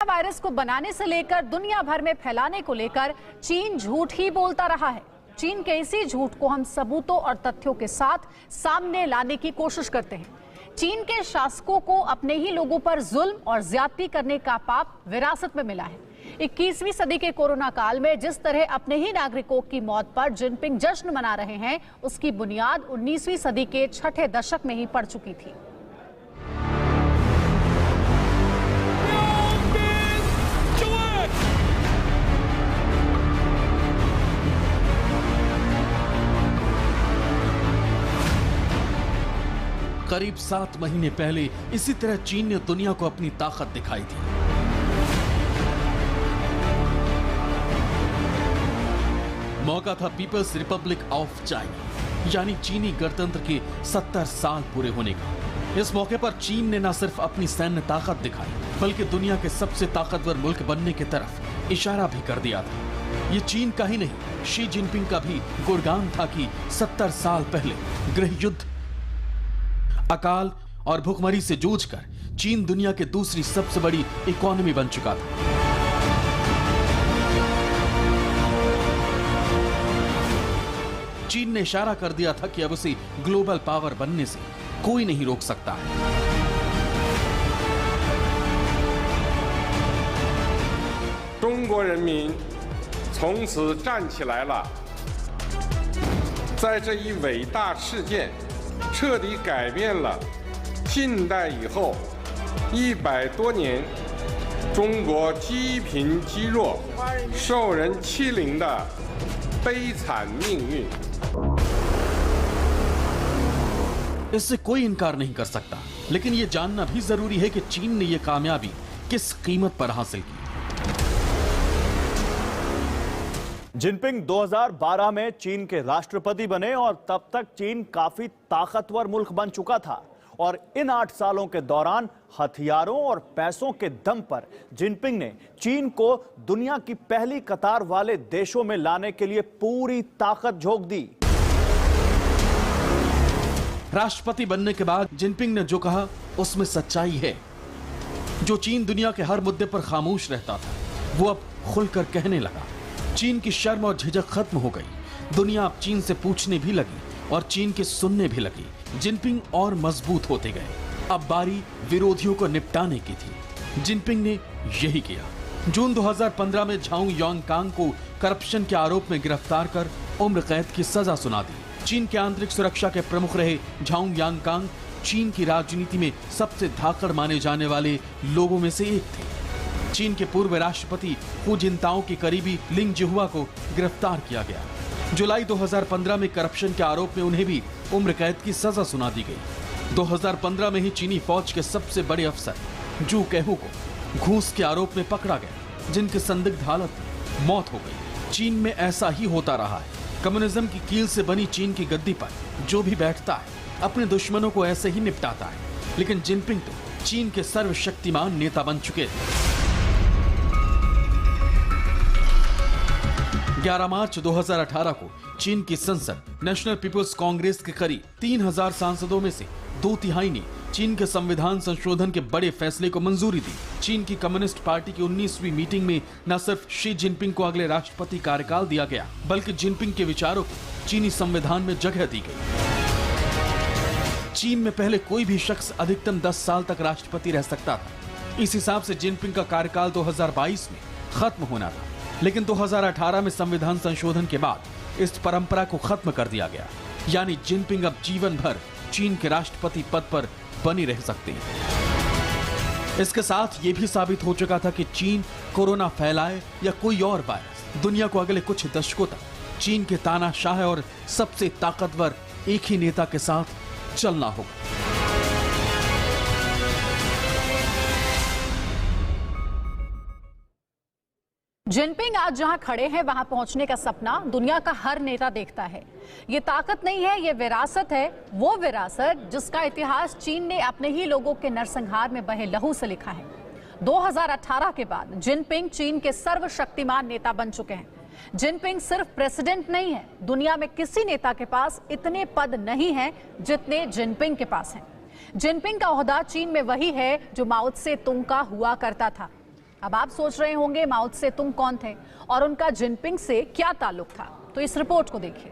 Virus को बनाने से लेकर दुनिया भर में फैलाने को लेकर चीन झूठ ही बोलता रहा है। चीन के इसी झूठ को हम सबूतों और तथ्यों के साथ सामने लाने की कोशिश करते हैं। चीन के शासकों को अपने ही लोगों पर जुल्म और ज्यादती करने का पाप विरासत में मिला है। 21वीं सदी के कोरोना काल में जिस तरह अपने ही नागरिकों की मौत पर जिनपिंग जश्न मना रहे हैं, उसकी बुनियाद 19वीं सदी के छठे दशक में ही पड़ चुकी थी। करीब 7 महीने पहले इसी तरह चीन ने दुनिया को अपनी ताकत दिखाई थी। मौका था पीपल्स रिपब्लिक ऑफ चाइना यानी चीनी गणतंत्र के 70 साल पूरे होने का। इस मौके पर चीन ने न सिर्फ अपनी सैन्य ताकत दिखाई बल्कि दुनिया के सबसे ताकतवर मुल्क बनने की तरफ इशारा भी कर दिया था। ये चीन का ही नहीं, शी जिनपिंग का भी गुणगान था कि 70 साल पहले गृह युद्ध, अकाल और भुखमरी से जूझकर चीन दुनिया के दूसरी सबसे बड़ी इकोनॉमी बन चुका था। चीन ने इशारा कर दिया था कि अब उसे ग्लोबल पावर बनने से कोई नहीं रोक सकता है। चीन人民从此站起来了，在这一伟大事件彻底改变了近代以后100多年中国积贫积弱、受人欺凌的悲惨命运。 इससे कोई इनकार नहीं कर सकता, लेकिन यह जानना भी जरूरी है कि चीन ने यह कामयाबी किस कीमत पर हासिल की। जिनपिंग 2012 में चीन के राष्ट्रपति बने और तब तक चीन काफी ताकतवर मुल्क बन चुका था और इन 8 सालों के दौरान हथियारों और पैसों के दम पर जिनपिंग ने चीन को दुनिया की पहली कतार वाले देशों में लाने के लिए पूरी ताकत झोंक दी। राष्ट्रपति बनने के बाद जिनपिंग ने जो कहा उसमें सच्चाई है। जो चीन दुनिया के हर मुद्दे पर खामोश रहता था, वो अब खुलकर कहने लगा। चीन की शर्म और झिझक खत्म हो गई। दुनिया अब चीन से पूछने भी लगी और चीन के सुनने भी लगी। जिनपिंग और मजबूत होते गए। अब बारी विरोधियों को निपटाने की थी। जिनपिंग ने यही किया। जून 2015 में झाऊ यांगकांग को करप्शन के आरोप में गिरफ्तार कर उम्र कैद की सजा सुना दी। चीन के आंतरिक सुरक्षा के प्रमुख रहे झाऊ यांगकांग चीन की राजनीति में सबसे धाकड़ माने जाने वाले लोगों में से एक थे। चीन के पूर्व राष्ट्रपति हू जिनताओ के करीबी लिंग जिहुआ को गिरफ्तार किया गया। जुलाई 2015 में करप्शन के आरोप में उन्हें भी उम्र कैद की सजा सुना दी गई। 2015 में ही चीनी फौज के सबसे बड़े अफसर जू केहू को घूस के आरोप में पकड़ा गया, जिनकी संदिग्ध हालत में मौत हो गई। चीन में ऐसा ही होता रहा है। कम्युनिज्म की कील से बनी चीन की गद्दी पर जो भी बैठता है अपने दुश्मनों को ऐसे ही निपटाता है। लेकिन जिनपिंग तो चीन के सर्वशक्तिमान नेता बन चुके थे। 11 मार्च 2018 को चीन की संसद नेशनल पीपुल्स कांग्रेस के करीब 3000 सांसदों में से 2/3 ने चीन के संविधान संशोधन के बड़े फैसले को मंजूरी दी। चीन की कम्युनिस्ट पार्टी की 19वीं मीटिंग में न सिर्फ शी जिनपिंग को अगले राष्ट्रपति कार्यकाल दिया गया, बल्कि जिनपिंग के विचारों को चीनी संविधान में जगह दी गई। चीन में पहले कोई भी शख्स अधिकतम 10 साल तक राष्ट्रपति रह सकता था। इस हिसाब से जिनपिंग का कार्यकाल 2022 में खत्म होना था, लेकिन 2018 में संविधान संशोधन के बाद इस परंपरा को खत्म कर दिया गया। यानी जिनपिंग अब जीवन भर चीन के राष्ट्रपति पद पर बनी रह सकते हैं। इसके साथ ये भी साबित हो चुका था कि चीन कोरोना फैलाए या कोई और वायरस, दुनिया को अगले कुछ दशकों तक चीन के तानाशाह और सबसे ताकतवर एक ही नेता के साथ चलना होगा। जिनपिंग आज जहां खड़े हैं वहां पहुंचने का सपना दुनिया का हर नेता देखता है। ये ताकत नहीं है, ये विरासत है। वो विरासत जिसका इतिहास चीन ने अपने ही लोगों के नरसंहार में बहे लहू से लिखा है। 2018 के बाद जिनपिंग चीन के सर्वशक्तिमान नेता बन चुके हैं। जिनपिंग सिर्फ प्रेसिडेंट नहीं है, दुनिया में किसी नेता के पास इतने पद नहीं हैं जितने जिनपिंग के पास हैं। जिनपिंग का ओहदा चीन में वही है जो माओ त्से तुंग का हुआ करता था। अब आप सोच रहे होंगे माओ त्से तुंग कौन थे और उनका जिनपिंग से क्या ताल्लुक था, तो इस रिपोर्ट को देखिए।